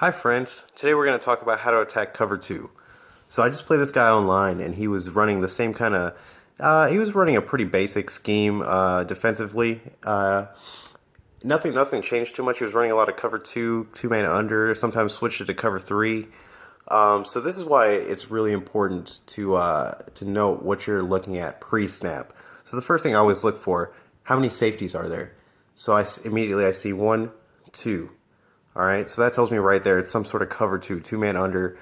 Hi friends, today we're going to talk about how to attack cover 2. So I just played this guy online and he was running the same kind of, he was running a pretty basic scheme defensively. Nothing changed too much. He was running a lot of cover 2, 2-man under, sometimes switched it to cover 3. So this is why it's really important to note what you're looking at pre-snap. So the first thing I always look for, how many safeties are there? So immediately I see 1, 2. All right, so that tells me right there it's some sort of cover 2, 2-man under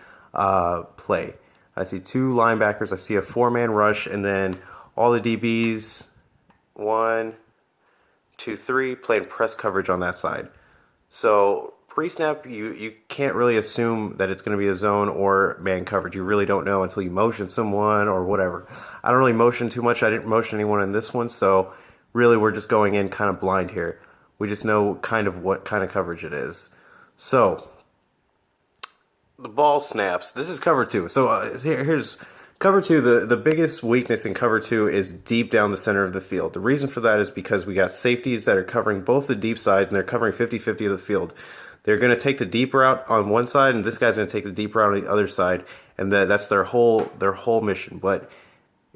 play. I see 2 linebackers, I see a 4-man rush, and then all the DBs, 1, 2, 3, playing press coverage on that side. So pre-snap, you can't really assume that it's going to be a zone or man coverage. You really don't know until you motion someone or whatever. I don't really motion too much. I didn't motion anyone in this one, so really we're just going in kind of blind here. We just know kind of what kind of coverage it is. So, the ball snaps. This is cover 2. So here's cover 2. The biggest weakness in cover 2 is deep down the center of the field. The reason for that is because we got safeties that are covering both the deep sides, and they're covering 50-50 of the field. They're going to take the deep route on one side, and this guy's going to take the deep route on the other side, and that's their whole mission. But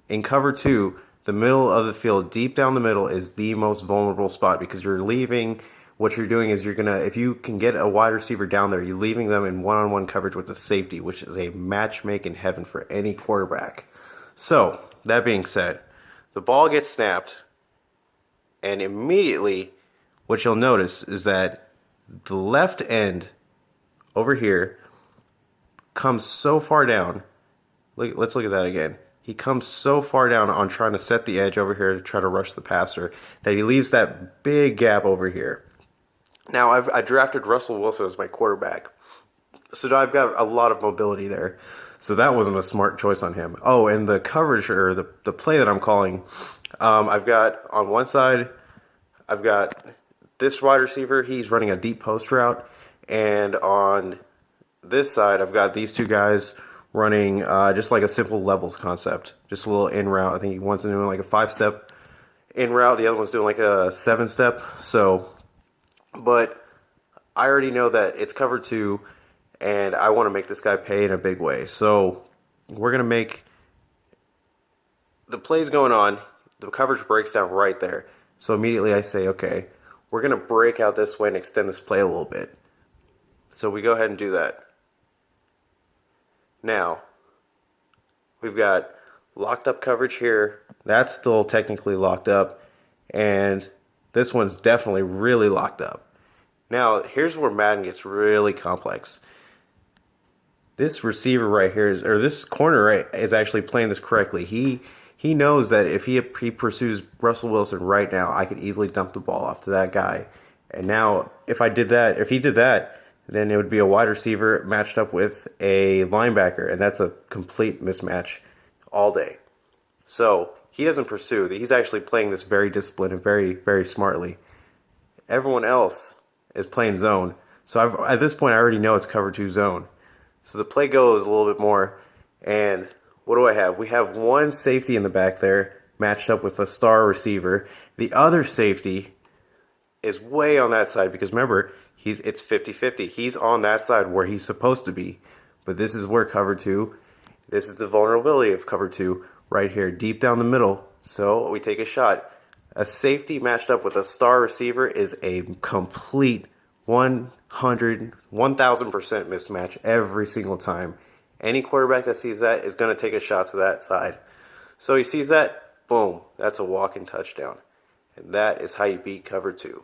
in cover 2, the middle of the field, deep down the middle, is the most vulnerable spot because you're leaving. What you're doing is if you can get a wide receiver down there, you're leaving them in one-on-one coverage with a safety, which is a match made in heaven for any quarterback. So, that being said, the ball gets snapped, and immediately what you'll notice is that the left end over here comes so far down. Let's look at that again. He comes so far down on trying to set the edge over here to try to rush the passer that he leaves that big gap over here. Now, I drafted Russell Wilson as my quarterback, so I've got a lot of mobility there. So that wasn't a smart choice on him. Oh, and the coverage, or the play that I'm calling, I've got on one side, I've got this wide receiver. He's running a deep post route. And on this side, I've got these two guys running just like a simple levels concept. Just a little in route. I think one's doing like a 5-step in route. The other one's doing like a 7-step. But I already know that it's cover 2, and I want to make this guy pay in a big way. So we're going to make the plays going on. The coverage breaks down right there. So immediately I say, okay, we're going to break out this way and extend this play a little bit. So we go ahead and do that. Now, we've got locked up coverage here. That's still technically locked up. And this one's definitely really locked up. Now, here's where Madden gets really complex. This receiver right here, or this corner right, is actually playing this correctly. He knows that if he pursues Russell Wilson right now, I could easily dump the ball off to that guy. And now, if he did that, then it would be a wide receiver matched up with a linebacker, and that's a complete mismatch all day. So he doesn't pursue. He's actually playing this very disciplined and very, very smartly. Everyone else is playing zone. So at this point, I already know it's cover 2 zone. So the play goes a little bit more. And what do I have? We have one safety in the back there matched up with a star receiver. The other safety is way on that side because remember, it's 50-50. He's on that side where he's supposed to be. But this is where cover 2, this is the vulnerability of cover 2 right here, deep down the middle. So we take a shot. A safety matched up with a star receiver is a complete 100, 1,000% mismatch every single time. Any quarterback that sees that is going to take a shot to that side. So he sees that, boom, that's a walk-in touchdown. And that is how you beat cover 2.